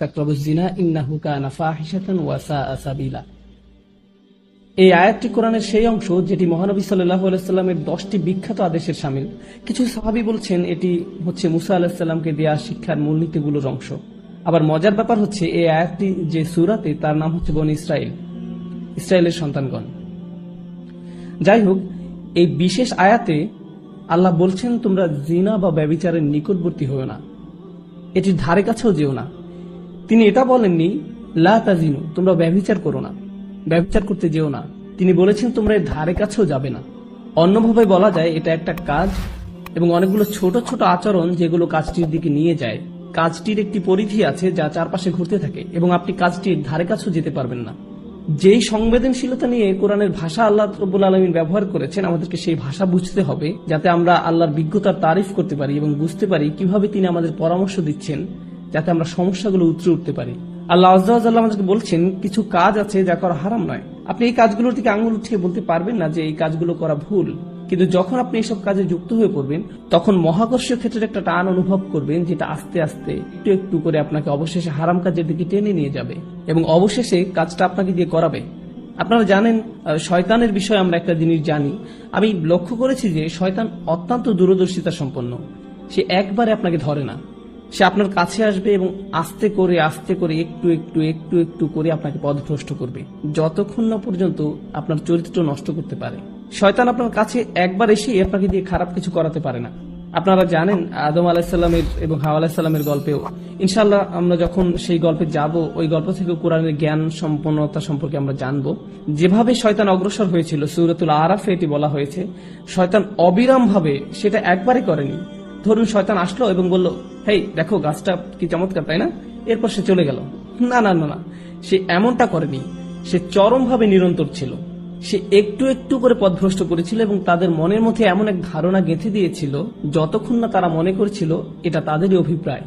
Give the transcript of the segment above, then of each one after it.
তাকরাবুজ জিনা ইন্নাহু কানা ফাহিশাতান ওয়া সাআ সাবিলা। এই আয়াতটি কোরআনের সেই অংশ যেটি মহানবী সাল্লাল্লাহু আলাইহি সাল্লামের 10টি বিখ্যাত আদেশের শামিল। কিছু সাহাবী বলছেন এটি হচ্ছে মুসা আলাইহিস সালামকে দেয়া শিক্ষার মূলনীতিগুলোর অংশ। আবার মজার ব্যাপার হচ্ছে এই আয়াতটি যে সূরাতে তার নাম হচ্ছে বনী ইসরাইল, ইসরায়েলের সন্তানগণ। যাই হোক, এই বিশেষ আয়াতে আল্লাহ বলছেন তোমরা জিনা বা ব্যভিচারের নিকটবর্তী হও না, এটির ধারে কাছেও যেও না। তিনি এটা বলেননি লা তাজিনু, তোমরা ব্যভিচার করো না, ব্যভিচার করতে যেও না। তিনি বলেছেন তোমরা এর ধারে কাছেও যাবে না। অন্যভাবে বলা যায় এটা একটা কাজ এবং অনেকগুলো ছোট ছোট আচরণ যেগুলো কাজটির দিকে নিয়ে যায়। কাজটির একটি পরিধি আছে যা চারপাশে ঘুরতে থাকে এবং আপনি কাজটির ধারে কাছেও যেতে পারবেন না। যেই সংবেদনশীলতা নিয়ে কোরআনের ভাষা আল্লাহ রাব্বুল আলামিন ব্যবহার করেছেন, আমাদেরকে সেই ভাষা বুঝতে হবে যাতে আমরা আল্লাহর বিজ্ঞতার তারিফ করতে পারি এবং বুঝতে পারি কিভাবে তিনি আমাদের পরামর্শ দিচ্ছেন যাতে আমরা সমস্যাগুলো উতরে উঠতে পারি। আল্লাহ আযজা ওয়া জাল্লা আমাদেরকে বলছেন কিছু কাজ আছে যা করা হারাম নয়। আপনি এই কাজগুলোর দিকে আঙুল উঠিয়ে বলতে পারবেন না যে এই কাজগুলো করা ভুল, কিন্তু যখন আপনি এসব কাজে যুক্ত হয়ে পড়বেন তখন মহাকর্ষীয় ক্ষেত্রের একটা টান অনুভব করবেন, যেটা আস্তে আস্তে একটু একটু করে আপনাকে অবশেষে হারাম কাজের দিকে টেনে নিয়ে যাবে এবং অবশেষে কাজটা আপনাকে দিয়ে করাবে। আপনারা জানেন শয়তানের বিষয়ে আমরা একটা জিনিস জানি। আমি লক্ষ্য করেছি যে শয়তান অত্যন্ত দূরদর্শিতা সম্পন্ন। সে একবারে আপনাকে ধরে না, সে আপনার কাছে আসবে এবং আস্তে করে একটু একটু একটু একটু করে আপনাকে পথভ্রষ্ট করবে, যতক্ষণ না পর্যন্ত আপনার চরিত্র নষ্ট করতে পারে। শয়তান আপনার কাছে একবার এসে আপনাকে দিয়ে খারাপ কিছু করাতে পারে না। আপনারা জানেন আদম আলাইহিসসালামের এবং হাওয়া আলাইহিসসালামের গল্পেও, ইনশাআল্লাহ আমরা যখন সেই গল্পে যাব ওই গল্প থেকে কোরআনের জ্ঞান সম্পন্নতা সম্পর্কে আমরা জানব। যেভাবে শয়তান অগ্রসর হয়েছিল সূরাতুল আরাফে এটি বলা হয়েছে, শয়তান অবিরাম ভাবে সেটা একবারই করেনি। ধরুন শয়তান আসলো এবং বলল, হেই দেখো গাছটা কি চমৎকার, তাই না? এরপর সে চলে গেল। না না না না, সে এমনটা করেনি। সে চরমভাবে নিরন্তর ছিল। সে একটু একটু করে পথভ্রষ্ট করেছিল এবং তাদের মনের মধ্যে এমন এক ধারণা গেঁথে দিয়েছিল যতক্ষণ না তারা মনে করেছিল এটা তাদেরই অভিপ্রায়।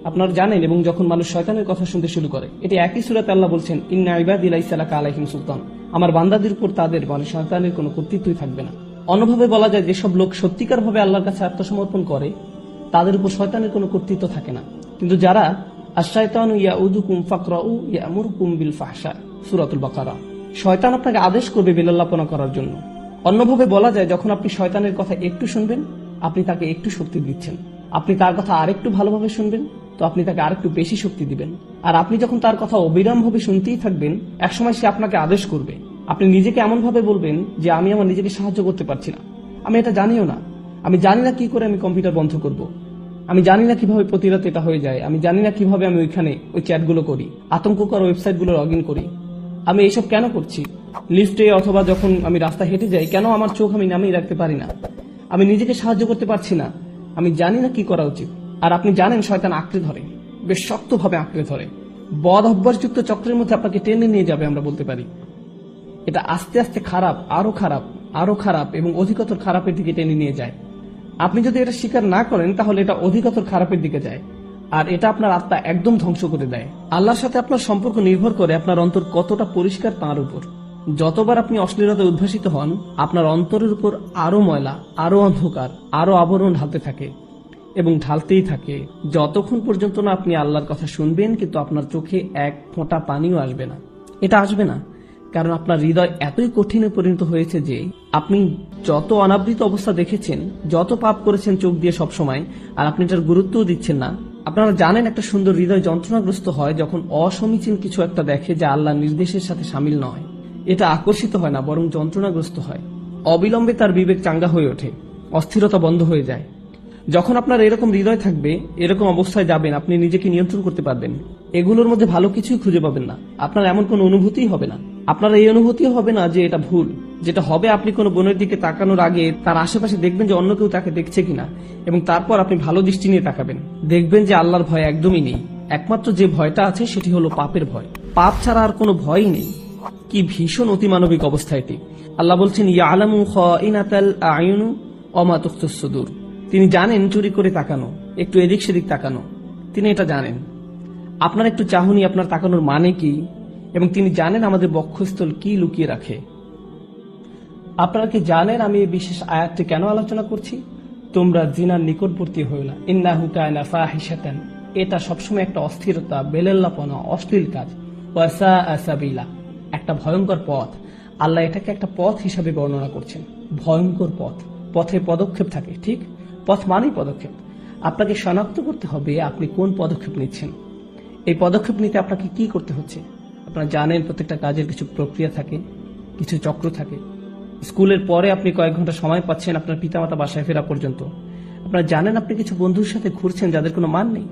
আপনারা জানেন, এবং যখন মানুষ শয়তানের কথা শুনতে শুরু করে, এটি একই সূরাতে আল্লাহ বলছেন ইন্না ইবাদি লাইসা লাকা আলাইহিম সুলতান, আমার বান্দাদের উপর তাদের মানে শয়তানের কোনো কর্তৃত্বই থাকবে না। অন্যভাবে বলা যায় যেসব লোক সত্যিকার ভাবে আল্লাহর কাছে আত্মসমর্পণ করে তাদের উপর শয়তানের কোনো কর্তৃত্ব থাকে না। কিন্তু যারা আশ-শায়তানু ইয়াউদুকুম ফাকরাউ ইয়ামুরুকুম বিল ফাহশা, সূরাতুল বাকারা, শয়তান আপনাকে আদেশ করবে বিলল্লাপনা করার জন্য। অন্যভাবে বলা যায় যখন আপনি শয়তানের কথা একটু শুনবেন আপনি তাকে একটু শক্তি দিচ্ছেন, আপনি তার কথা আরেকটু ভালোভাবে শুনবেন তো আপনি তাকে আরেকটু বেশি শক্তি দিবেন। আর আপনি যখন তার কথা অবিরামভাবে শুনতেই থাকবেন একসময় সে আপনাকে আদেশ করবে। আপনি নিজেকে এমন ভাবে বলবেন যে আমি আমার নিজেকে সাহায্য করতে পারছি না, আমি এটা জানিও না, আমি জানি না কি করে আমি কম্পিউটার বন্ধ করব, আমি জানি না কিভাবে প্রতি রাতে এটা হয়ে যায়, আমি জানি না কিভাবে আমি ওইখানে ওই চ্যাটগুলো করি, আতঙ্ককর ওয়েবসাইটগুলো লগ ইন করি, আমি এইসব কেন করছি, লিফটে অথবা যখন আমি রাস্তা হেঁটে যাই কেন আমার চোখ আমি নামিয়ে রাখতে পারি না, আমি নিজেকে সাহায্য করতে পারছি না, আমি জানি না কি করা উচিত। আর আপনি জানেন শয়তান আঁকড়ে ধরে, বেশ শক্তভাবে আঁকড়ে ধরে, বদ অভ্যাসযুক্ত চক্রের মধ্যে আপনাকে টেনে নিয়ে যাবে। আমরা বলতে পারি এটা আস্তে আস্তে খারাপ, আরো খারাপ, আরো খারাপ এবং অধিকতর খারাপের দিকে টেনে নিয়ে যায়। আপনি যদি এটা স্বীকার না করেন তাহলে এটা অধিকতর খারাপের দিকে যায় আর এটা আপনার আত্মা একদম ধ্বংস করে দেয়। আল্লাহর সাথে আপনার সম্পর্ক নির্ভর করে আপনার অন্তর কতটা পরিষ্কার তার উপর। যতবার আপনি অশ্লীলতায় উদ্ভাসিত হন আপনার অন্তরের উপর আরো ময়লা, আরো অন্ধকার, আরো আবরণ ঢালতে থাকে এবং ঢালতেই থাকে যতক্ষণ পর্যন্ত না আপনি আল্লাহর কথা শুনবেন কিন্তু আপনার চোখে এক ফোঁটা পানিও আসবে না। এটা আসবে না কারণ আপনার হৃদয় এতই কঠিনে পরিণত হয়েছে যে আপনি যত অনাবৃত অবস্থা দেখেছেন, যত পাপ করেছেন চোখ দিয়ে সবসময়, আর আপনি এটার গুরুত্বও দিচ্ছেন না। আপনারা জানেন একটা সুন্দর হৃদয় যন্ত্রণাগ্রস্ত হয় যখন অসমীচীন কিছু একটা দেখে যা আল্লাহর নির্দেশের সাথে সামিল নয়। এটা আকর্ষিত হয় না বরং যন্ত্রণাগ্রস্ত হয়। অবিলম্বে তার বিবেক চাঙ্গা হয়ে ওঠে, অস্থিরতা বন্ধ হয়ে যায়। যখন আপনার এরকম হৃদয় থাকবে, এরকম অবস্থায় যাবেন, আপনি নিজেকে নিয়ন্ত্রণ করতে পারবেন। এগুলোর মধ্যে ভালো কিছুই খুঁজে পাবেন না, আপনার এমন কোনো অনুভূতিই হবে না। আপনার এই অনুভূতিও হবে না যে এটা ভুল। যেটা হবে, আপনি কোনো বোনের দিকে তাকানোর আগে তার আশেপাশে দেখবেন যে অন্য কেউ তাকে দেখছে কিনা এবং তারপর আপনি ভালো দৃষ্টি নিয়ে তাকাবেন। দেখবেন যে আল্লাহর ভয় একদমই নেই। একমাত্র যে ভয়টা আছে সেটি হলো পাপের ভয়। পাপ ছাড়া আর কোনো ভয়ই নেই। কি ভীষণ অতিমানবিক অবস্থা এটি। আল্লাহ বলছেন ইয়ালামু খাইনাতাল আয়ুন ওয়া মা তুখফিস সুদূর। তিনি জানেন চুরি করে তাকানো, একটু এদিক সেদিক তাকানো, তিনি এটা জানেন। আপনার একটু চাহনি আপনার তাকানোর মানে কি, এবং তিনি জানেন আমাদের বক্ষস্থল কি লুকিয়ে রাখে। আপনারা কি জানেন আমি এই বিশেষ আয়াতটি কেন আলোচনা করছি? তোমরা জিনার নিকটবর্তী হও না, ইন্নাহু কানা ফাহিশাতান এটা সবসময় একটা অস্থিরতা, বেলেল্লাপনা, অশ্লীল কাজ। ওয়াসা আসাবিলা, একটা ভয়ঙ্কর পথ। আল্লাহ এটাকে একটা পথ হিসাবে বর্ণনা করছেন, ভয়ঙ্কর পথ। পথে পদক্ষেপ থাকে, ঠিক? পথ মানেই পদক্ষেপ। আপনাকে শনাক্ত করতে হবে আপনি কোন পদক্ষেপ নিচ্ছেন। এই পদক্ষেপ নিতে আপনাকে কি করতে হচ্ছে? আপনারা জানেন প্রত্যেকটা কাজের কিছু প্রক্রিয়া থাকে, কিছু চক্র থাকে। স্কুলের পরে আপনি কয়েক ঘন্টা সময় পাচ্ছেন আপনার পিতামাতা বাসায় ফেরা পর্যন্ত। আপনারা জানেন আপনি কিছু বন্ধুর সাথে ঘুরছেন যাদের কোনো মান নেই।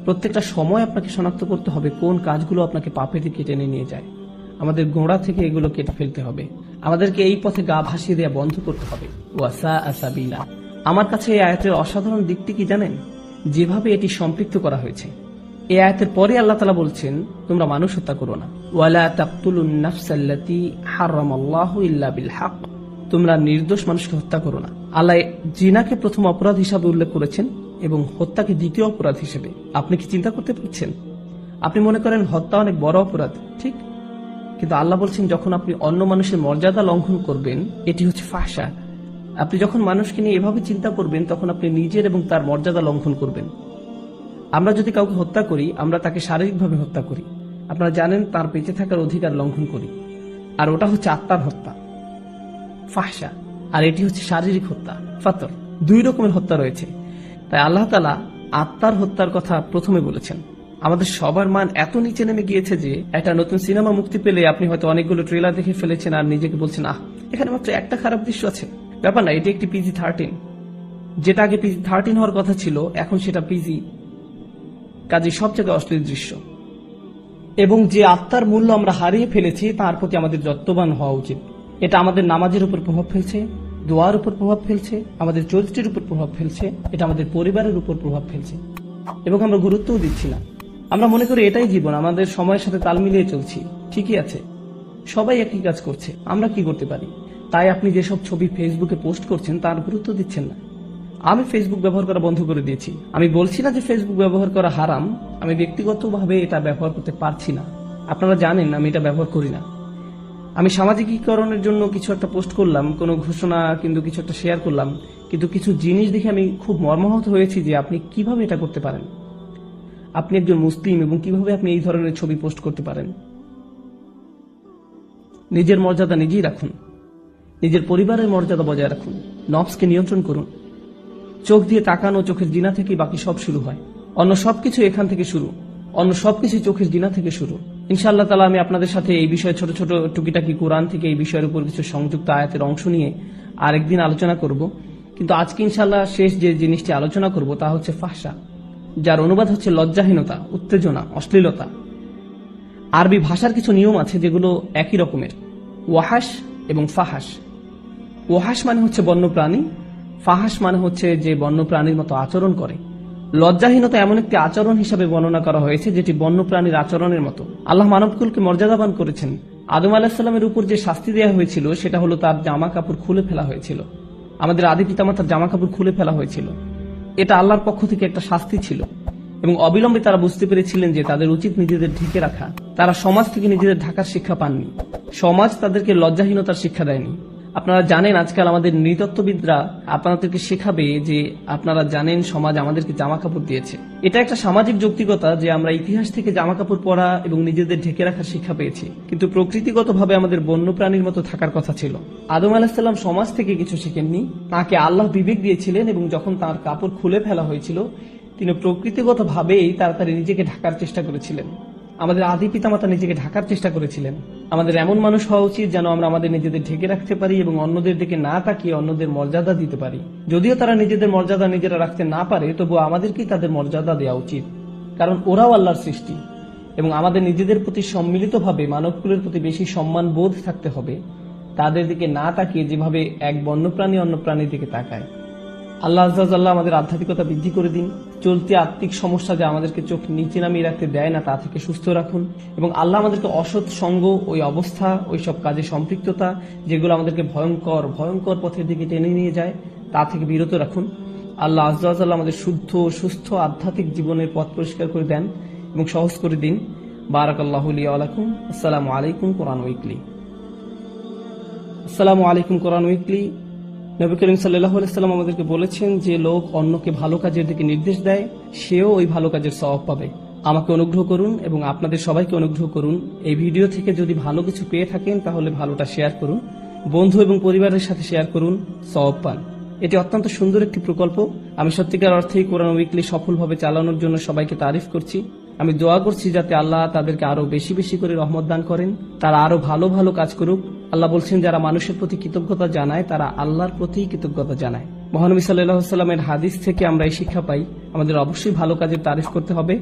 প্রত্যেকটা সময় আপনাকে শনাক্ত করতে হবে কোন কাজগুলো আপনাকে পাপের দিকে টেনে নিয়ে যায়। আমাদের গোড়া থেকে এগুলো কেটে ফেলতে হবে। আমাদেরকে এই পথে গা ভাসিয়ে দেওয়া বন্ধ করতে হবে। ওয়াসা আসাবিলা। আমার কাছে এই আয়াতের অসাধারণ দিকটি কি জানেন? যেভাবে এটি সম্পৃক্ত করা হয়েছে। এই আয়াতের পরে আল্লাহ তাআলা বলছেন, তোমরা মানুষ হত্যা করো না। ওয়ালা তাকতুলুন নাফসাল্লাতী হারামাল্লাহু ইল্লা বিল হক। তোমরা নির্দোষ মানুষকে হত্যা করো না। আল্লাহ জিনাকে প্রথম অপরাধ হিসাবে উল্লেখ করেছেন এবং হত্যাকে দ্বিতীয় অপরাধ হিসেবে। আপনি কি চিন্তা করতে পারছেন? আপনি মনে করেন হত্যা অনেক বড় অপরাধ, ঠিক? কিন্তু আল্লাহ বলছেন যখন আপনি অন্য মানুষের মর্যাদা লঙ্ঘন করবেন, এটি হচ্ছে ফাহশা। আপনি যখন মানুষকে নিয়ে এভাবে চিন্তা করবেন তখন আপনি নিজের এবং তার মর্যাদা লঙ্ঘন করবেন। আমরা যদি কাউকে হত্যা করি, আমরা তাকে শারীরিকভাবে হত্যা করি। আপনারা জানেন তার বেঁচে থাকার অধিকার লঙ্ঘন করি, আর ওটা হচ্ছে আত্মার হত্যা, ফাহশা। আর এটি হচ্ছে শারীরিক হত্যা, ফাতর। দুই রকমের হত্যা রয়েছে। তাই আল্লাহ তাআলা আত্মার হত্যার কথা প্রথমে বলেছেন। আমাদের সবার মান এত নিচে নেমে গিয়েছে যে একটা নতুন সিনেমা মুক্তি পেলে আপনি হয়তো অনেকগুলো ট্রেলার দেখে ফেলেছেন আর নিজেকে বলছেন, এখানে মাত্র একটা খারাপ দৃশ্য আছে। ব্যাপার না, এটি একটি PG-13। যেটা আগে PG-13 হওয়ার কথা ছিল, এখন সেটা PG। কাজে সব জায়গায় অশ্লীল দৃশ্য। এবং যে আত্মার মূল্য আমরা হারিয়ে ফেলেছি তার প্রতি আমাদের যত্নবান হওয়া উচিত। এটা আমাদের নামাজের উপর প্রভাব ফেলছে, দোয়ার উপর প্রভাব ফেলছে, আমাদের চরিত্রের উপর প্রভাব ফেলছে, এটা আমাদের পরিবারের উপর প্রভাব ফেলছে। এবং আমরা গুরুত্বও দিচ্ছি না। আমরা মনে করি এটাই জীবন, আমাদের সময়ের সাথে তাল মিলিয়ে চলছি। ঠিকই আছে, সবাই একই কাজ করছে, আমরা কি করতে পারি? তাই আপনি যেসব ছবি ফেসবুকে পোস্ট করছেন তার গুরুত্ব দিচ্ছেন না। আমি ফেসবুক ব্যবহার করা বন্ধ করে দিয়েছি। আমি বলছি না যে ফেসবুক ব্যবহার করা হারাম, আমি ব্যক্তিগতভাবে এটা ব্যবহার করতে পারছি না। আপনারা জানেন আমি এটা ব্যবহার করি না। আমি সামাজিকীকরণের জন্য কিছু একটা পোস্ট করলাম, কোনো ঘোষণা কিন্তু কিছু একটা শেয়ার করলাম, কিন্তু কিছু জিনিস দেখে আমি খুব মর্মাহত হয়েছি যে আপনি কিভাবে এটা করতে পারেন। আপনি একজন মুসলিম এবং কিভাবে আপনি এই ধরনের ছবি পোস্ট করতে পারেন? নিজের মর্যাদা নিজেই রাখুন, নিজের পরিবারের মর্যাদা বজায় রাখুন, নফসকে নিয়ন্ত্রণ করুন। চোখ দিয়ে তাকানো, চোখের জিনা থেকে বাকি সব শুরু হয়। অন্য সবকিছু এখান থেকে শুরু, অন্য সবকিছু চোখের জিনা থেকে শুরু। ইনশাআল্লাহ তাআলা আমি আপনাদের সাথে এই বিষয়ে ছোট ছোট টুকিটাকি কোরআন থেকে এই বিষয়ের উপর কিছু সংযুক্ত আয়াতের অংশ নিয়ে আরেকদিন আলোচনা করব। কিন্তু আজকে ইনশাআল্লাহ শেষ যে জিনিসটি আলোচনা করব তা হচ্ছে ফাহশা, যার অনুবাদ হচ্ছে লজ্জাহীনতা, উত্তেজনা, অশ্লীলতা। আরবি ভাষার কিছু নিয়ম আছে যেগুলো একই রকমের, ওয়াহাস এবং ফাহাস। ওয়াহাস মানে হচ্ছে বন্যপ্রাণী, ফাহাস মানে হচ্ছে যে বন্যপ্রাণীর মতো আচরণ করে। লজ্জাহীনতা এমন একটি আচরণ হিসাবে বর্ণনা করা হয়েছে যেটি বন্যপ্রাণীর আচরণের মতো। আল্লাহ মানবকুলকে মর্যাদাবান করেছেন। আদম আলাইহিস সালামের উপর যে শাস্তি দেওয়া হয়েছিল সেটা হলো তার জামা কাপড় খুলে ফেলা হয়েছিল। আমাদের আদি পিতামাতার জামা কাপড় খুলে ফেলা হয়েছিল। এটা আল্লাহর পক্ষ থেকে একটা শাস্তি ছিল এবং অবিলম্বে তারা বুঝতে পেরেছিলেন যে তাদের উচিত নিজেদের ঢেকে রাখা। তারা সমাজ থেকে নিজেদের ঢাকার শিক্ষা পাননি, সমাজ তাদেরকে লজ্জাহীনতার শিক্ষা দেয়নি। আপনারা জানেন আজকাল আমাদের নৃতত্ত্ববিদরা আপনাদেরকে শেখাবে যে আপনারা জানেন সমাজ আমাদেরকে জামা কাপড় দিয়েছে। এটা একটা সামাজিক যৌক্তিকতা যে আমরা ইতিহাস থেকে জামা কাপড় পরা এবং নিজেদের ঢেকে রাখার শিক্ষা পেয়েছি, কিন্তু প্রকৃতিগতভাবে আমাদের বন্যপ্রাণীর মতো থাকার কথা ছিল। আদম আলাইহিস সালাম সমাজ থেকে কিছু শিখেননি, তাকে আল্লাহ বিবেক দিয়েছিলেন এবং যখন তার কাপড় খুলে ফেলা হয়েছিল তিনি প্রকৃতিগতভাবেই তাড়াতাড়ি নিজেকে ঢাকার চেষ্টা করেছিলেন। আমাদের আদি পিতামাতা নিজেকে ঢাকার চেষ্টা করেছিলেন। আমাদের এমন মানুষ হওয়া উচিত যেন আমরা আমাদের নিজেদের ঢেকে রাখতে পারি এবং অন্যদের দিকে না তাকিয়ে অন্যদের মর্যাদা দিতে পারি। যদিও তারা নিজেদের মর্যাদা নিজেরা রাখতে না পারে, তবুও আমাদেরকেই তাদের মর্যাদা দেওয়া উচিত, কারণ ওরাও আল্লাহর সৃষ্টি। এবং আমাদের নিজেদের প্রতি সম্মিলিতভাবে মানবকুলের প্রতি বেশি সম্মান বোধ থাকতে হবে, তাদের দিকে না তাকিয়ে যেভাবে এক বন্যপ্রাণী অন্য প্রাণীর দিকে তাকায়। আল্লাহ আজ্জা ওয়া জাল্লা আমাদের আধ্যাত্মিকতা বৃদ্ধি করে দিন। চলতি আত্মিক সমস্যা যা আমাদেরকে চোখ নিচে নামিয়ে রাখতে দেয় না তা থেকে সুস্থ রাখুন এবং আল্লাহ আমাদেরকে অসৎ সঙ্গ, ওই অবস্থা, ওই সব কাজে সম্পৃক্ততা যেগুলো আমাদেরকে ভয়ঙ্কর ভয়ঙ্কর পথের দিকে টেনে নিয়ে যায় তা থেকে বিরত রাখুন। আল্লাহ আজ্জা ওয়া জাল্লা আমাদের শুদ্ধ সুস্থ আধ্যাত্মিক জীবনের পথ পরিষ্কার করে দেন এবং সহজ করে দিন। বারাকাল্লাহু লি ওয়া লাকুম। আসসালামু আলাইকুম কোরআন উইকলি। আসসালামু আলাইকুম কোরআন উইকলি। নবী করিম সাল্লাল্লাহু আলাইহি সাল্লাম আমাদেরকে বলেছেন, যে লোক অন্যকে ভালো কাজের দিকে নির্দেশ দেয় সেও ওই ভালো কাজের সওয়াব পাবে। আমাকে অনুগ্রহ করুন এবং আপনাদের সবাইকে অনুগ্রহ করুন, এই ভিডিও থেকে যদি ভালো কিছু পেয়ে থাকেন তাহলে ভালোটা শেয়ার করুন, বন্ধু এবং পরিবারের সাথে শেয়ার করুন, সওয়াব পান। এটি অত্যন্ত সুন্দর একটি প্রকল্প। আমি সত্যিকার অর্থেই কোরআন উইকলি সফলভাবে চালানোর জন্য সবাইকে তারিফ করছি। আমি দোয়া করছি যাতে আল্লাহ তাদেরকে আরো বেশি বেশি করে রহমত দান করেন, তারা আরো ভালো ভালো কাজ করুক। আল্লাহ বলছেন, যারা মানুষের প্রতি কৃতজ্ঞতা জানায় তারা আল্লাহর প্রতি কৃতজ্ঞতা জানায়। মহানবী সাল্লাল্লাহু আলাইহি সাল্লামের হাদিস থেকে আমরা এই শিক্ষা পাই, আমাদের অবশ্যই ভালো কাজের তারিফ করতে হবে।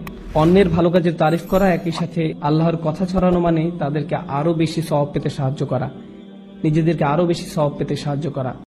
অন্যের ভালো কাজের তারিফ করা একই সাথে আল্লাহর কথা ছড়ানো মানে তাদেরকে আরো বেশি সওয়াব পেতে সাহায্য করা, নিজেদেরকে আরো বেশি সওয়াব পেতে সাহায্য করা।